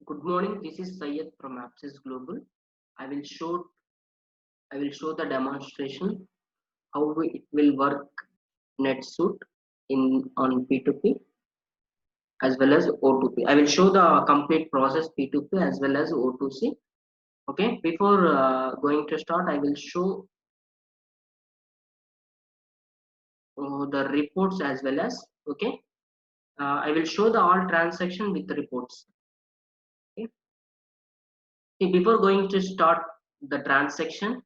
Good morning. This is Syed from Apsis Global. I will show I will show the demonstration how it will work NetSuite in on P2P as well as O2P. I will show the complete process P2P as well as O2C. Okay. Before going to start, I will show the reports as well as okay. I will show the all transaction with reports. Okay. See, before going to start the transaction,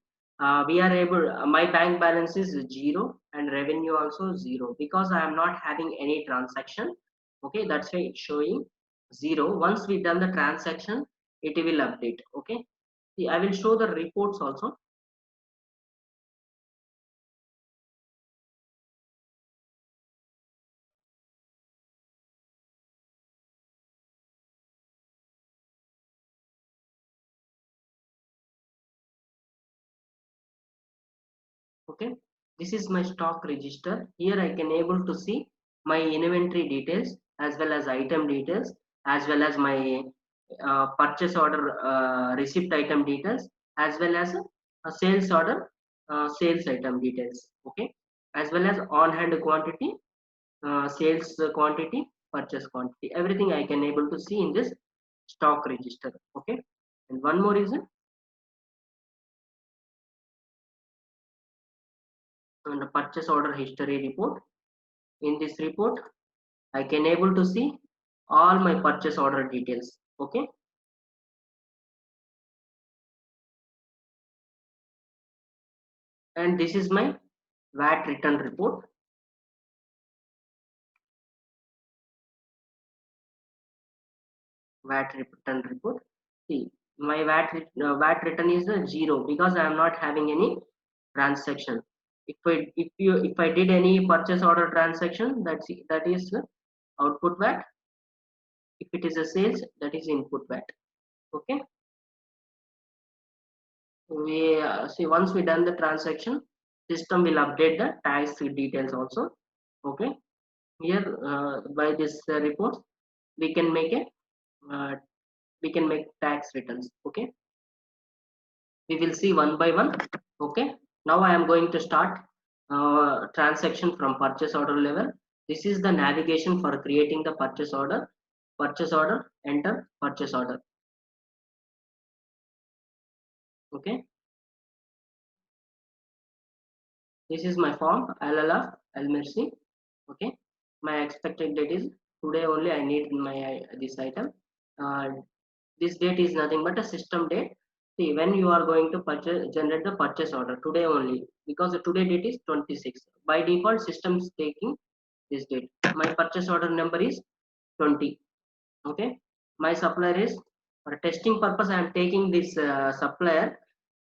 we are able, my bank balance is 0 and revenue also 0 because I am not having any transaction. Okay, that's why it's showing 0. Once we done the transaction, it will update. Okay, see, I will show the reports also. Okay, this is my stock register. Here I can able to see my inventory details as well as item details as well as my purchase order receipt item details as well as a sales order sales item details. Okay, as well as on hand quantity, sales quantity, purchase quantity, everything I can able to see in this stock register. Okay, and one more is the purchase order history report. In this report I can able to see all my purchase order details. Okay, and this is my VAT return report. VAT return report. See, my VAT return is 0 because I am not having any transaction. If I did any purchase order transaction, that is output VAT. If it is a sales, that is input VAT. Okay, we see once we done the transaction, system will update the tax details also. Okay, here by this report we can make a uh, we can make tax returns. Okay, we will see one by one. Okay, now I am going to start transaction from purchase order level. This is the navigation for creating the purchase order, enter purchase order. Okay, this is my form LLF LMRC. Okay, my expected date is today only. I need my this item. uh, this date is nothing but a system date. See, when you are going to purchase generate the purchase order today only, because the today date is 26. By default system is taking this date. My purchase order number is 20. Okay, my supplier is for testing purpose I am taking this supplier.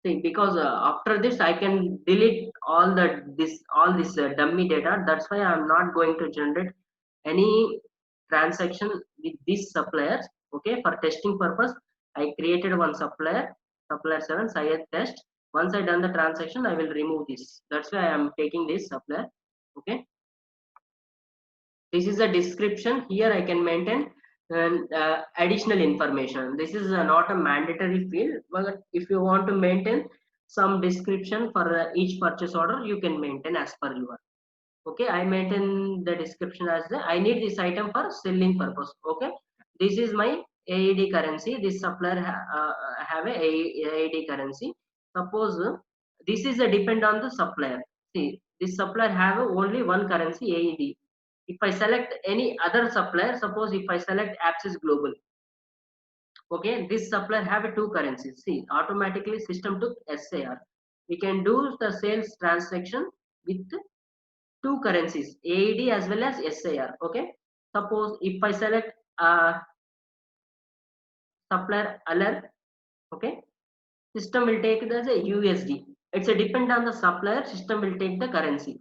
See, because after this I can delete all this dummy data. That's why I am not going to generate any transaction with these suppliers. Okay, for testing purpose I created one supplier, supplier 7 Syed test. Once I done the transaction I will remove this. That's why I am taking this supplier. Okay, this is a description. Here I can maintain additional information. This is not a mandatory field, but if you want to maintain some description for each purchase order, you can maintain as per your. Okay, I maintain the description as the I need this item for selling purpose. Okay, this is my AED currency. This supplier have a AED currency. Suppose this is a depend on the supplier. See, this supplier have only one currency AED. If I select any other supplier, suppose if I select Apsis Global, okay, this supplier have two currencies. See, automatically system took SAR. We can do the sales transaction with two currencies, AED as well as SAR. Okay, suppose if I select supplier alert, okay, system will take it as a USD. It's a depend on the supplier. System will take the currency.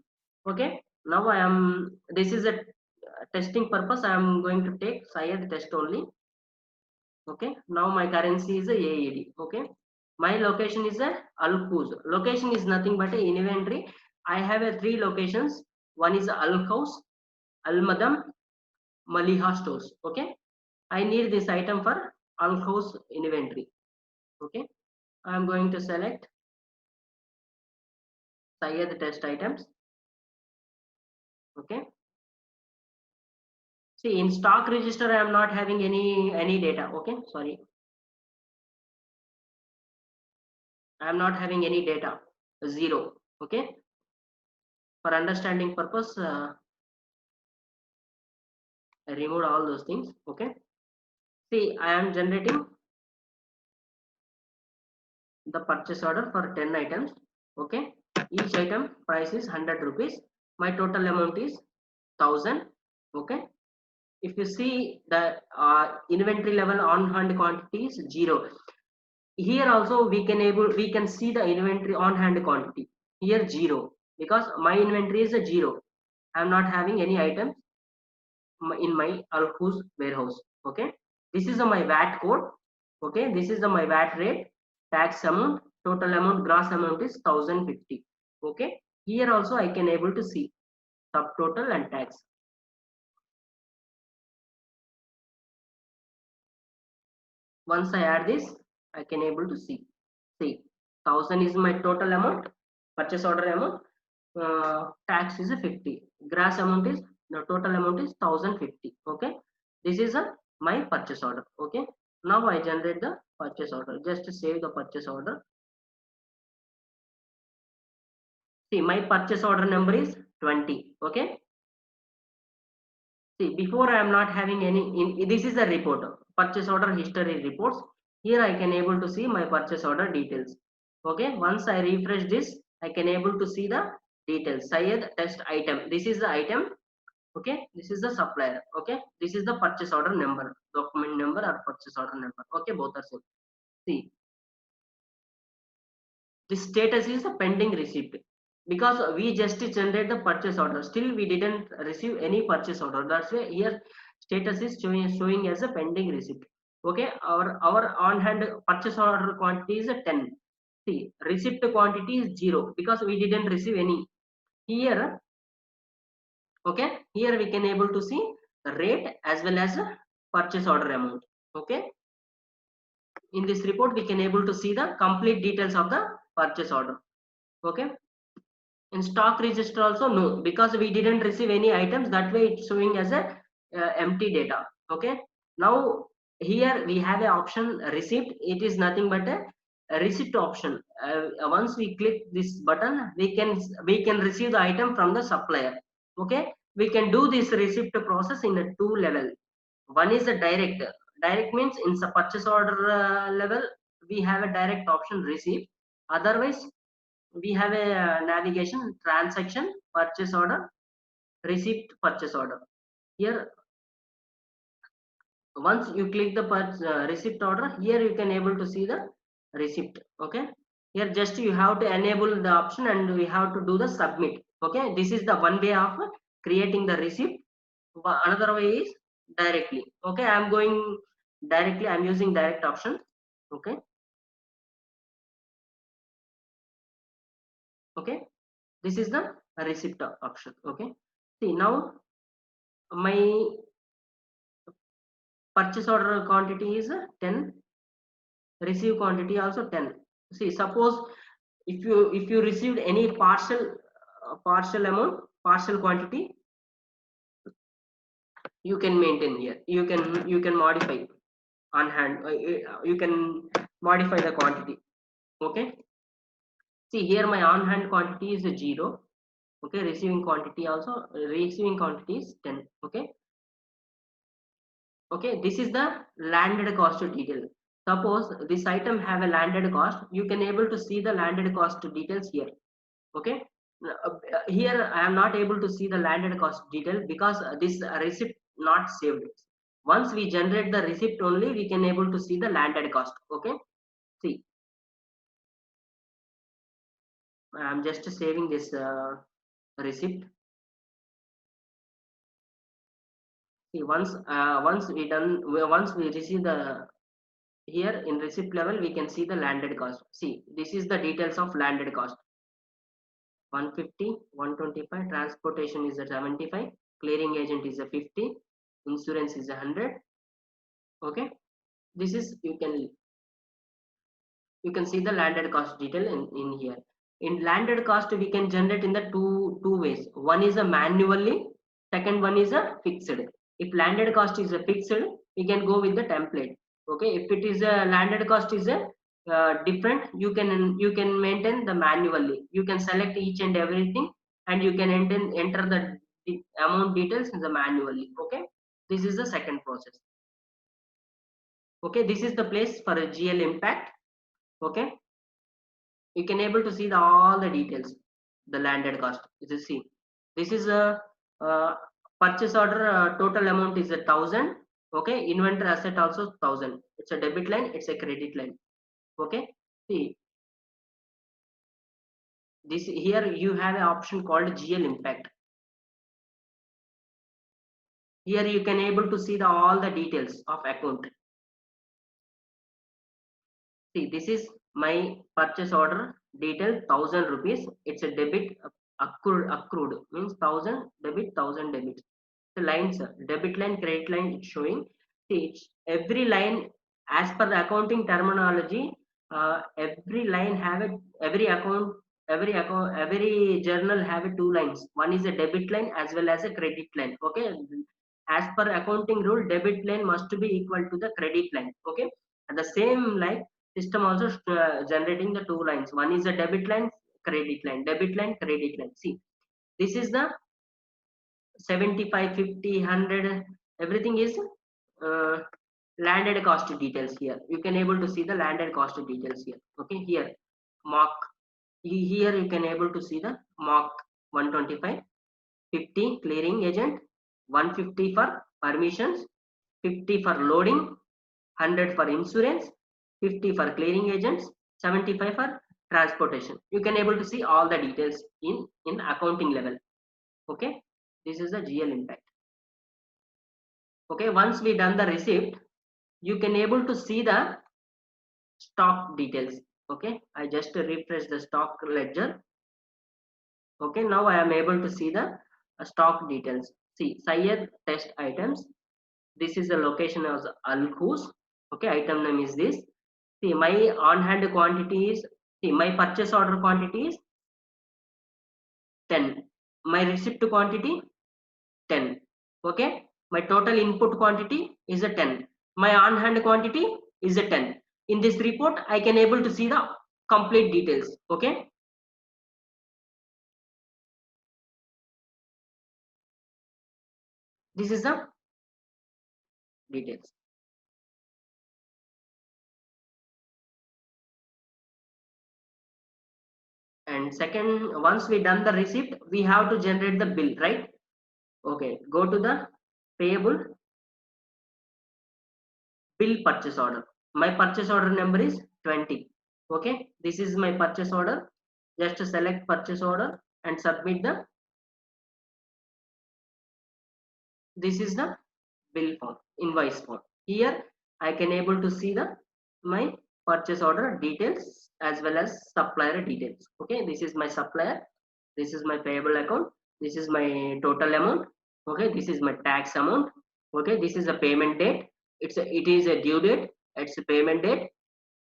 Okay, now I am. This is a testing purpose. I am going to take Syed test only. Okay, now my currency is a AED. Okay, my location is a Al Khuz. Location is nothing but a inventory. I have a three locations. One is Al House, Al Madam, Maliha stores. Okay, I need this item for Alhouse inventory. Okay, I am going to select Syed test items. Okay, see in stock register I am not having any data. Okay, sorry, I am not having any data, 0. Okay, for understanding purpose, I removed all those things. Okay, see I am generating the purchase order for 10 items. Okay, each item price is 100 rupees. My total amount is 1000. Okay, if you see the inventory level on hand quantity is 0. Here also we can see the inventory on hand quantity, here 0, because my inventory is a 0. I am not having any items in my Alkhuz warehouse. Okay, this is my VAT code. Okay, this is my VAT rate, tax amount, total amount, gross amount is 1050. Okay, here also I can able to see subtotal and tax. Once I add this, I can able to see 1000 is my total amount, purchase order amount, tax is a 50, gross amount is, the total amount is 1050. Okay, this is my purchase order. Okay, now I generate the purchase order, just to save the purchase order. See my purchase order number is 20. Okay, see before I am not having any this is a report, purchase order history reports. Here I can able to see my purchase order details. Okay, once I refresh this, I can able to see the details. Syed test item, this is the item. Okay, this is the supplier. Okay, this is the purchase order number, document number or purchase order number. Okay, both are same. See, the status is a pending receipt, because we just generate the purchase order, still we didn't receive any purchase order. That's why here status is showing as a pending receipt. Okay, our on hand purchase order quantity is a 10. See, receipt quantity is 0 because we didn't receive any. Here, okay, here we can able to see the rate as well as a purchase order amount. Okay, in this report we can able to see the complete details of the purchase order. Okay, in stock register also no, because we didn't receive any items, that way it's showing as a empty data. Okay, now here we have a option receipt. It is nothing but a receipt option. Once we click this button, we can receive the item from the supplier. Okay, we can do this receipt process in a two level. One is a direct means in the purchase order level we have a direct option receipt. Otherwise we have a navigation transaction purchase order receipt purchase order. Here once you click the receipt order, here you can able to see the receipt. Okay, here just you have to enable the option and we have to do the submit. Okay, this is the one way of creating the receipt. Another way is directly. Okay, I am going directly, I am using direct option. Okay, okay, this is the receipt option. Okay, see now my purchase order quantity is 10, receive quantity also 10. See, suppose if you received any partial amount, partial quantity, you can maintain here. You can modify on hand. You can modify the quantity. Okay. See here my on hand quantity is a 0. Okay, receiving quantity is 10. Okay. Okay, this is the landed cost detail. Suppose this item have a landed cost, you can able to see the landed cost details here. Okay, here I am not able to see the landed cost detail because this receipt not saved. Once we generate the receipt only, we can able to see the landed cost. Okay, see, I am just saving this receipt. See, once we receive the, here in receipt level we can see the landed cost. See, this is the details of landed cost. 150, 125, transportation is a 75, clearing agent is a 50, insurance is a 100. Okay, This is you can see the landed cost detail in here. In landed cost, we can generate in the two ways. One is a manually, second one is a fixed. If landed cost is a fixed, we can go with the template. Okay, if it is a landed cost is a different, you can maintain the manually. You can select each and everything, and you can enter the amount details in the manually. Okay, this is the second process. Okay, this is the place for a GL impact. Okay, you can able to see all the details, the landed cost. You see, this is a purchase order, total amount is 1,000. Okay, inventory asset also 1,000. It's a debit line, it's a credit line. Okay, see this here you have an option called GL impact. Here you can able to see all the details of account. See, this is my purchase order detail, 1,000 rupees. It's a debit, accrued means 1,000 debit, 1,000 debit. The lines, debit line, credit line, it's showing. See, every line as per the accounting terminology, every line have it, every journal have it two lines. One is a debit line as well as a credit line. Okay, as per accounting rule, debit line must be equal to the credit line. Okay, at the same line, system also generating the two lines. One is a debit line, credit line, debit line, credit line. See, this is the 75, 50, 100, everything is uh, landed cost details. Here you can able to see the landed cost details here. Okay, here mark, here you can able to see the mark 125, 50 clearing agent, 150 for permissions, 50 for loading, 100 for insurance, 50 for clearing agents, 75 for transportation. You can able to see all the details in accounting level. Okay, this is the GL impact. Okay, once we done the receipt, you can able to see the stock details. Okay, I just refresh the stock ledger. Okay, now I am able to see the stock details. See, Syed test items, this is the location of Al Khus. Okay, item name is this. See, my on hand quantity is, see, my purchase order quantity is 10, my receipt quantity 10. Okay, my total input quantity is a 10, my on hand quantity is a 10. In this report I can able to see the complete details. Okay, this is the details. And second, once we done the receipt, we have to generate the bill, right? Okay, go to the payable bill purchase order. My purchase order number is 20. Okay, this is my purchase order. Just select purchase order and submit the, this is the bill form, invoice form. Here I can able to see the my purchase order details as well as supplier details. Okay, this is my supplier, this is my payable account, this is my total amount. Okay, this is my tax amount. Okay, this is a payment date, it is a due date, it's a payment date,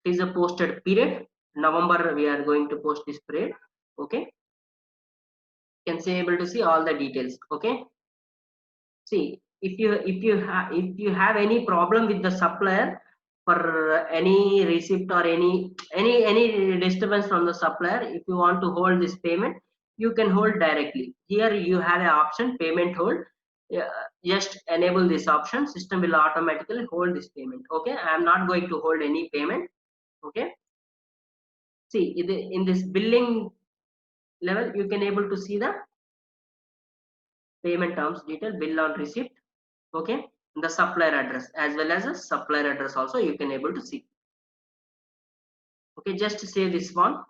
it is a posted period. November we are going to post this period. Okay, you can see able to see all the details. Okay, see, if you have any problem with the supplier for any receipt or any disturbance from the supplier, if you want to hold this payment, you can hold directly. Here you have an option payment hold. Just enable this option, system will automatically hold this payment. Okay, I am not going to hold any payment. Okay, see, in this billing level you can able to see the payment terms detail, bill on receipt. Okay, the supplier address as well as a supplier address also you can able to see. Okay, just save this one.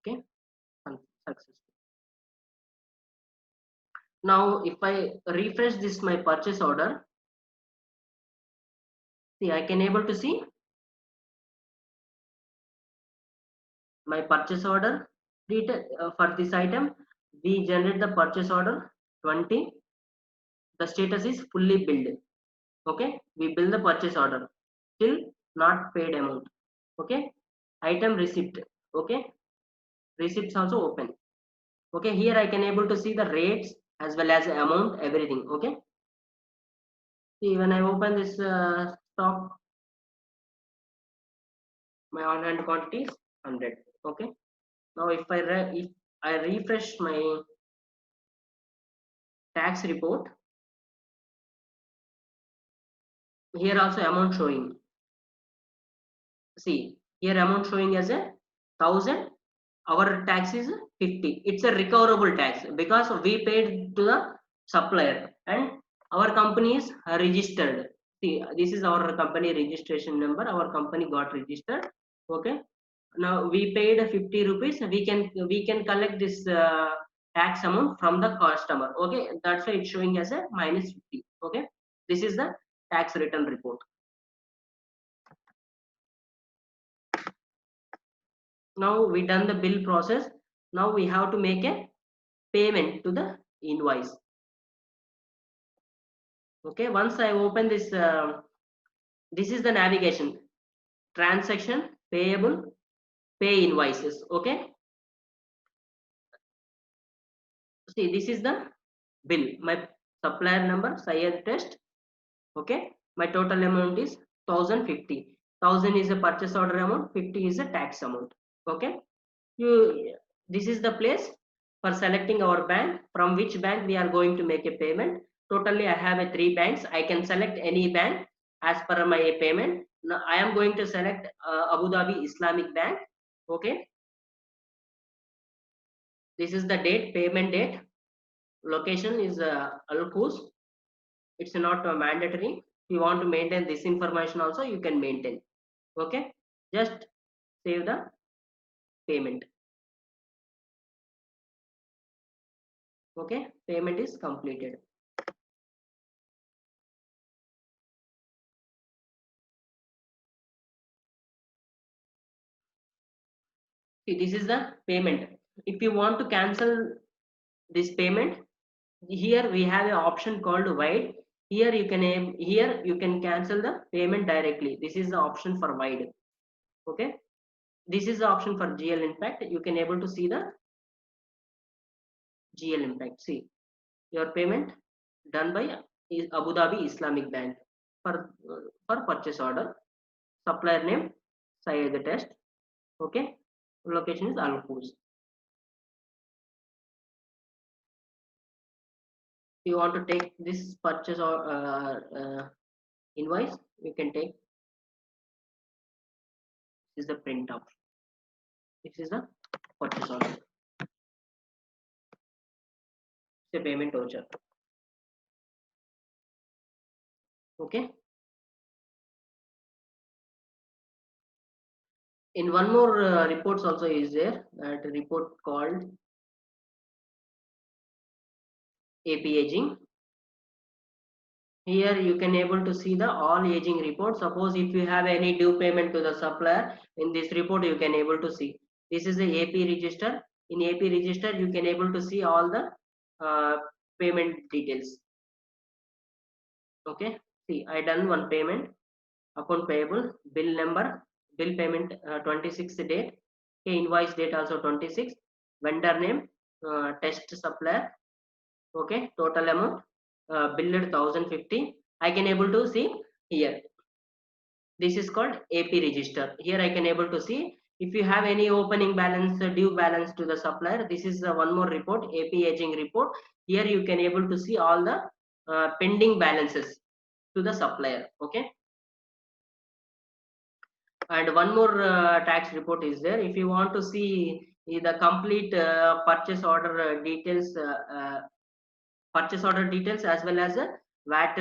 Okay, successful. Now if I refresh this my purchase order, see, I can able to see my purchase order detail for this item. We generate the purchase order 20. The status is fully billed. Okay, we bill the purchase order, still not paid amount. Okay, item receipt. Okay, receipts also open. Okay, here I can able to see the rates as well as amount, everything. Okay, see when I open this stock, my on hand quantity is 100. Okay, now if I refresh my tax report, here also amount showing. See here amount showing as a 1000. Our tax is 50. It's a recoverable tax because we paid to the supplier and our company is registered. See this is our company registration number. Our company got registered. Okay, now we paid 50 rupees. We can collect this tax amount from the customer. Okay, that's why it's showing as a minus 50. Okay, this is the tax return report. Now we done the bill process. Now we have to make a payment to the invoice. Okay, once I open this, this is the navigation, transaction, payable, pay invoices. Okay, see this is the bill, my supplier number Syed Test. Okay, my total amount is 1050. 1000 is a purchase order amount, 50 is a tax amount. Okay, you, this is the place for selecting our bank, from which bank we are going to make a payment. Totally I have a 3 banks. I can select any bank as per my payment. Now I am going to select Abu Dhabi Islamic Bank. Okay, this is the date, payment date. Location is Al Khuz. It's not mandatory. If you want to maintain this information also, you can maintain. Okay, just save the payment. Okay, payment is completed. See, this is the payment. If you want to cancel this payment, here we have an option called wide. Here you can cancel the payment directly. This is the option for wide. Okay, this is the option for GL impact. You can able to see the GL impact. See your payment done by Abu Dhabi Islamic Bank for purchase order. Supplier name Syed Test. Okay, location is Al Khuz. You want to take this purchase or invoice, you can take. This is the print option. This is the purchase order. It's a payment voucher. Okay. In one more reports also is there, that report called AP aging. Here you can able to see the all aging report. Suppose if you have any due payment to the supplier, in this report you can able to see. This is the AP register. In AP register you can able to see all the payment details. Okay, see I done one payment, account payable, bill number, bill payment 26th date. Okay, invoice date also 26, vendor name, test supplier. Okay, total amount billed 1050. I can able to see here. This is called AP register. Here I can able to see if you have any opening balance, due balance to the supplier. This is one more report, AP aging report. Here you can able to see all the pending balances to the supplier. Okay, and one more tax report is there. If you want to see the complete purchase order details, purchase order details as well as a VAT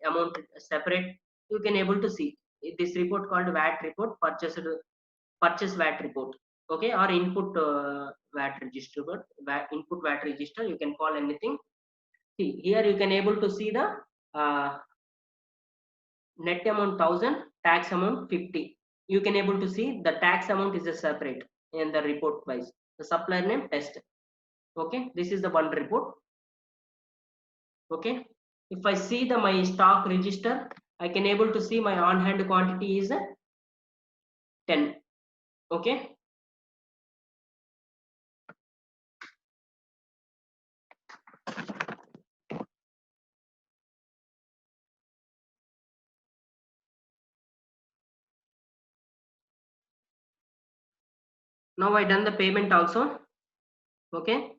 amount separate, you can able to see this report called VAT report, purchase VAT report. Okay, or input VAT register, input VAT register, you can call anything. See here you can able to see the net amount 1000, tax amount 50. You can able to see the tax amount is a separate in the report wise. The supplier name test. Okay, this is the one report. Okay, if I see the my stock register, I can able to see my on hand quantity is 10. Okay, now I done the payment also. Okay,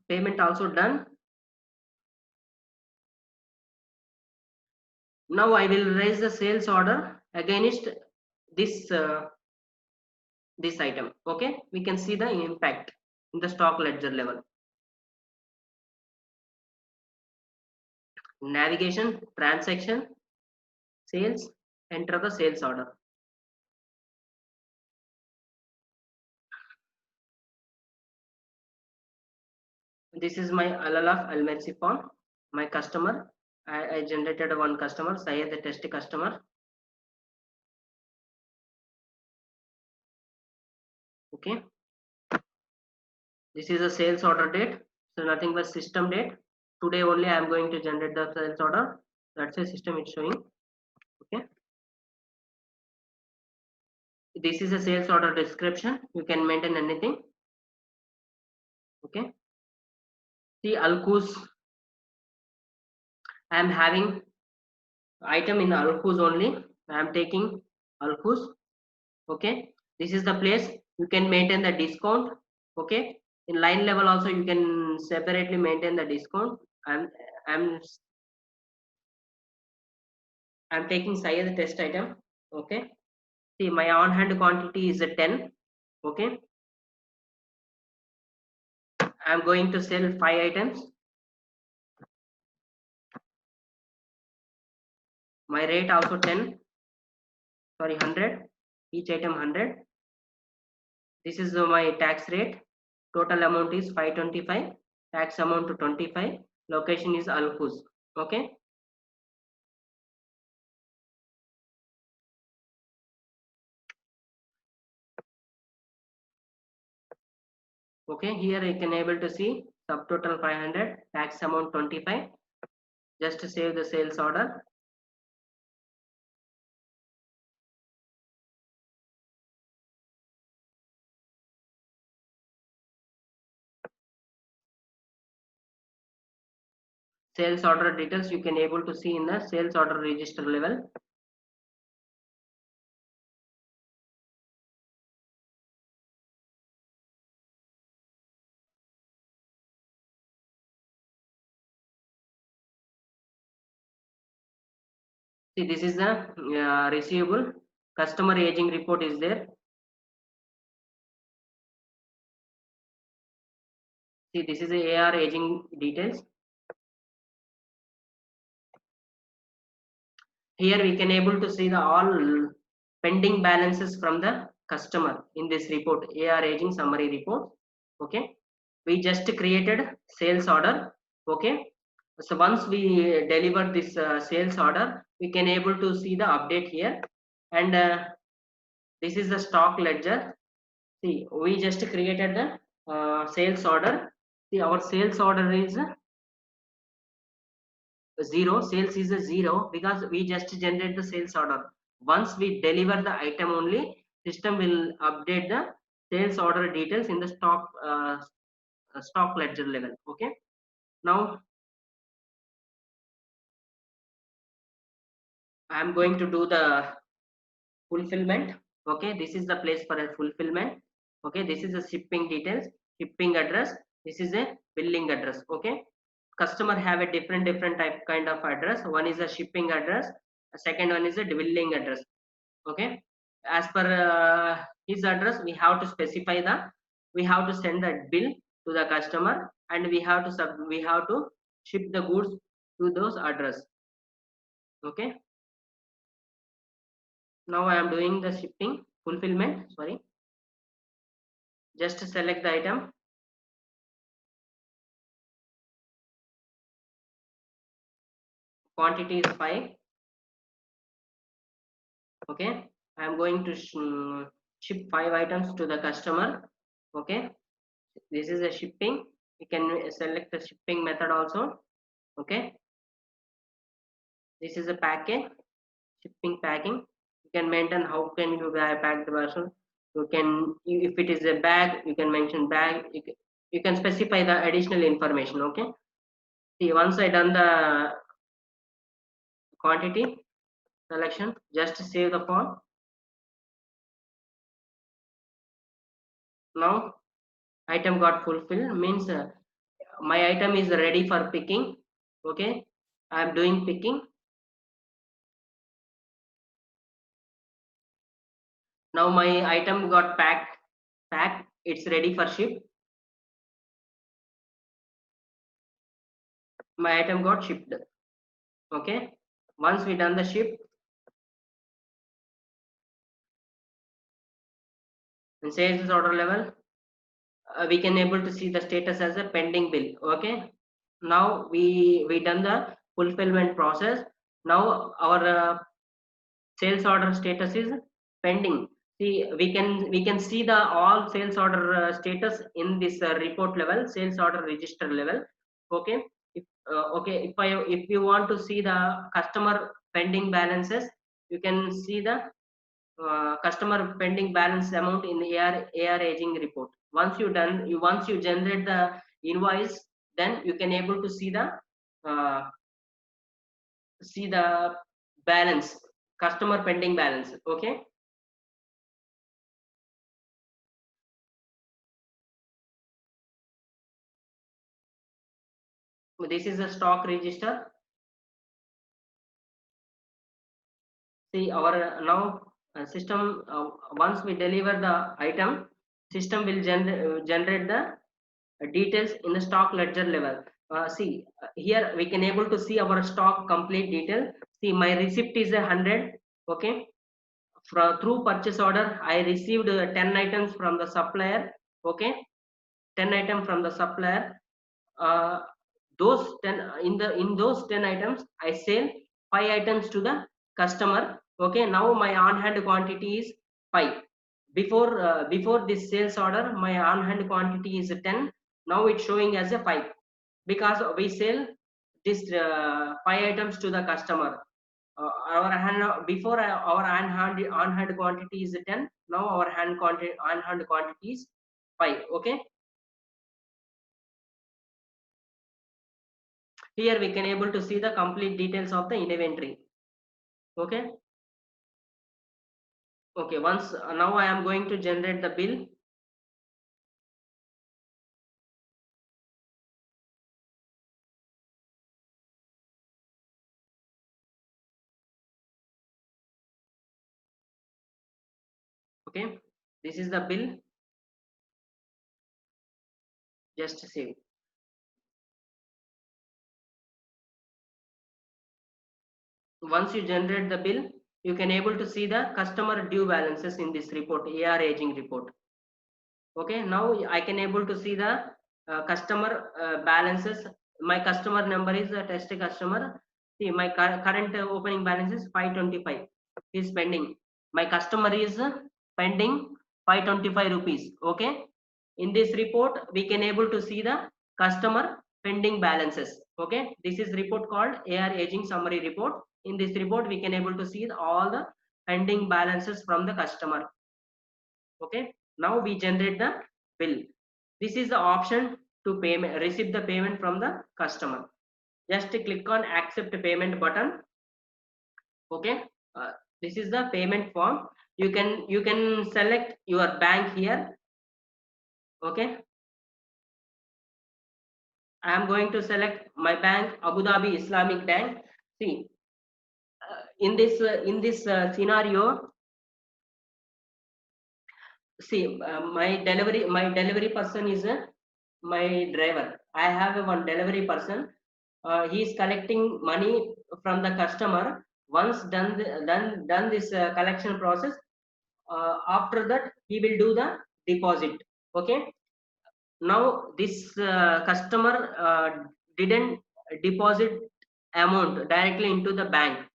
payment also done. Now I will raise the sales order against this this item. Okay, we can see the impact in the stock ledger level. Navigation, transaction, sales, enter the sales order. This is my LLF Almercy form. My customer, I generated one customer, Syed the test customer. Okay, this is a sales order date, so nothing but system date. Today only I am going to generate the sales order. That's a system it's showing. Okay, this is a sales order description. You can maintain anything. Okay, see Alkus. I am having item in Alkus only. I am taking Alkus. Okay, this is the place you can maintain the discount. Okay, in line level also you can separately maintain the discount. I'm I'm taking size test item. Okay, see my on hand quantity is a 10. Okay, I'm going to sell 5 items. My rate also 10, sorry 100, each item 100. This is my tax rate. Total amount is 525, tax amount to 25, location is Alkus. Okay, okay, here I can able to see subtotal 500, tax amount 25. Just to save the sales order. Sales order details you can able to see in the sales order register level. See, this is the receivable. Customer aging report is there. See, this is the AR aging details. Here we can able to see the all pending balances from the customer in this report, AR aging summary report. Okay, we just created sales order. Okay, so once we deliver this sales order, we can able to see the update here. And this is the stock ledger. See, we just created the sales order. See, our sales order is 0. Sales is a 0 because we just generate the sales order. Once we deliver the item only, system will update the sales order details in the stock ledger level. Okay, now I am going to do the fulfillment. Okay, this is the place for a fulfillment. Okay, this is the shipping details, shipping address. This is a billing address. Okay, customer have a different type kind of address. One is a shipping address, a second one is a billing address. Okay, as per his address we have to specify the, we have to send that bill to the customer, and we have to ship the goods to those address. Okay, now I am doing the shipping fulfillment. Sorry, just select the item. Quantity is 5. Okay, I am going to ship 5 items to the customer. Okay, This is a shipping. You can select the shipping method also. Okay, this is a package, shipping packing. You can maintain how can you pack the parcel. You can, if it is a bag, you can mention bag. You can specify the additional information. Okay. See, once I done the quantity selection, just save the form. Now item got fulfilled, means my item is ready for picking. Okay, I am doing picking. Now my item got packed, it's ready for ship. My item got shipped. Okay, once we done the ship, and sales order level, we can able to see the status as a pending bill. Okay, now we done the fulfillment process. Now our sales order status is pending. See, we can see the all sales order status in this report level, sales order register level. Okay, okay, if you want to see the customer pending balances, you can see the customer pending balance amount in the AR aging report. Once you generate the invoice, then you can able to uh, see the balance, customer pending balance. Okay, this is a stock register. See, our now system, once we deliver the item, system will generate the details in the stock ledger level. See, here we can able to see our stock complete detail. See, my receipt is 100. Okay, through purchase order I received 10 items from the supplier. Okay, 10 items from the supplier. uh, those 10, in those 10 items I sell 5 items to the customer. Okay, now my on hand quantity is 5. Before this sales order, my on hand quantity is 10. Now it's showing as a 5 because we sell this 5 items to the customer. Our hand before our on hand quantity is 10. Now our on hand quantity is 5. Okay, here we can able to see the complete details of the inventory. Okay, okay, once now I am going to generate the bill. Okay, this is the bill. Just save. Once you generate the bill, you can able to see the customer due balances in this report, AR aging report. Okay, now I can able to see the customer balances. My customer number is a test customer. See, my current opening balance is 525 is pending. My customer is pending 525 rupees. Okay, in this report we can able to see the customer pending balances. Okay, this is report called AR aging summary report. In this report we can able to see all the pending balances from the customer. Okay, now we generate the bill. This is the option to payment, receive the payment from the customer. Just click on accept payment button. Okay, this is the payment form. You can select your bank here. Okay, I am going to select my bank, Abu Dhabi Islamic Bank. See, in this scenario, see, my delivery person is my driver. I have one delivery person. He is collecting money from the customer. Once done this collection process, after that he will do the deposit. Okay, now this customer didn't deposit amount directly into the bank.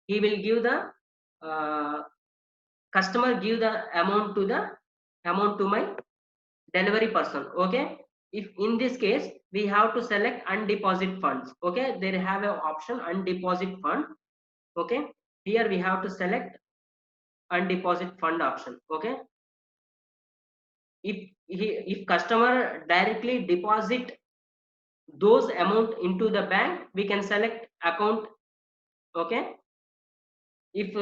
He will give the uh, customer give the amount to my delivery person. Okay, if in this case we have to select undeposit funds. Okay, they have an option undeposit fund. Okay, here we have to select undeposit fund option. Okay, if customer directly deposit those amount into the bank, we can select account. Okay, if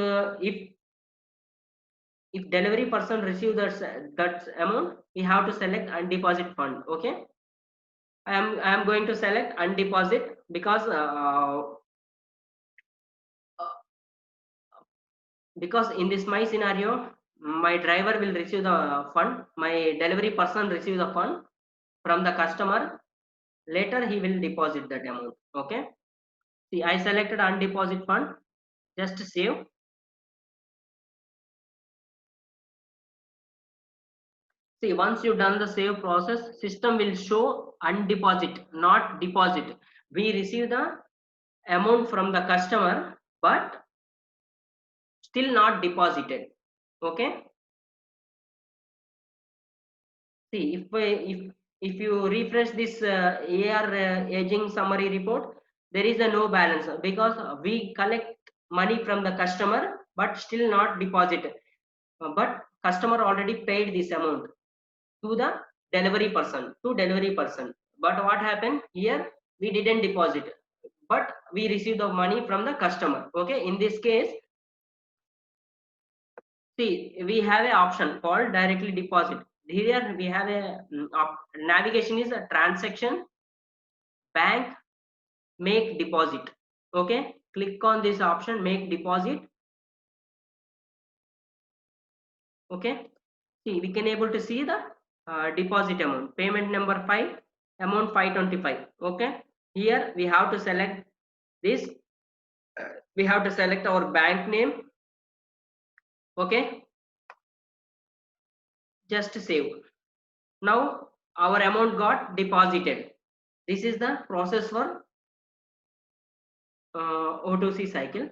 delivery person receive that amount, we have to select undeposit fund. Okay, I am going to select undeposit because in this my scenario, my driver will receive the fund, my delivery person receive the fund from the customer, later he will deposit that amount. Okay, see, I selected undeposit fund, just save. See, once you done the save process, system will show undeposit, not deposit. We receive the amount from the customer, but still not deposited. Okay, see, if you refresh this AR aging summary report, there is a no balance because we collect money from the customer but still not deposited. But customer already paid this amount to the delivery person, but what happened here, we didn't deposit, but we received the money from the customer. Okay, in this case, see, we have an option called directly deposit. Here we have a navigation is a transaction, bank, make deposit. Okay, click on this option, make deposit. Okay, see, we can able to see the deposit amount, payment number 5, amount 525. Okay, here we have to select this. We have to select our bank name. Okay, just save. Now our amount got deposited. This is the process for O2C cycle.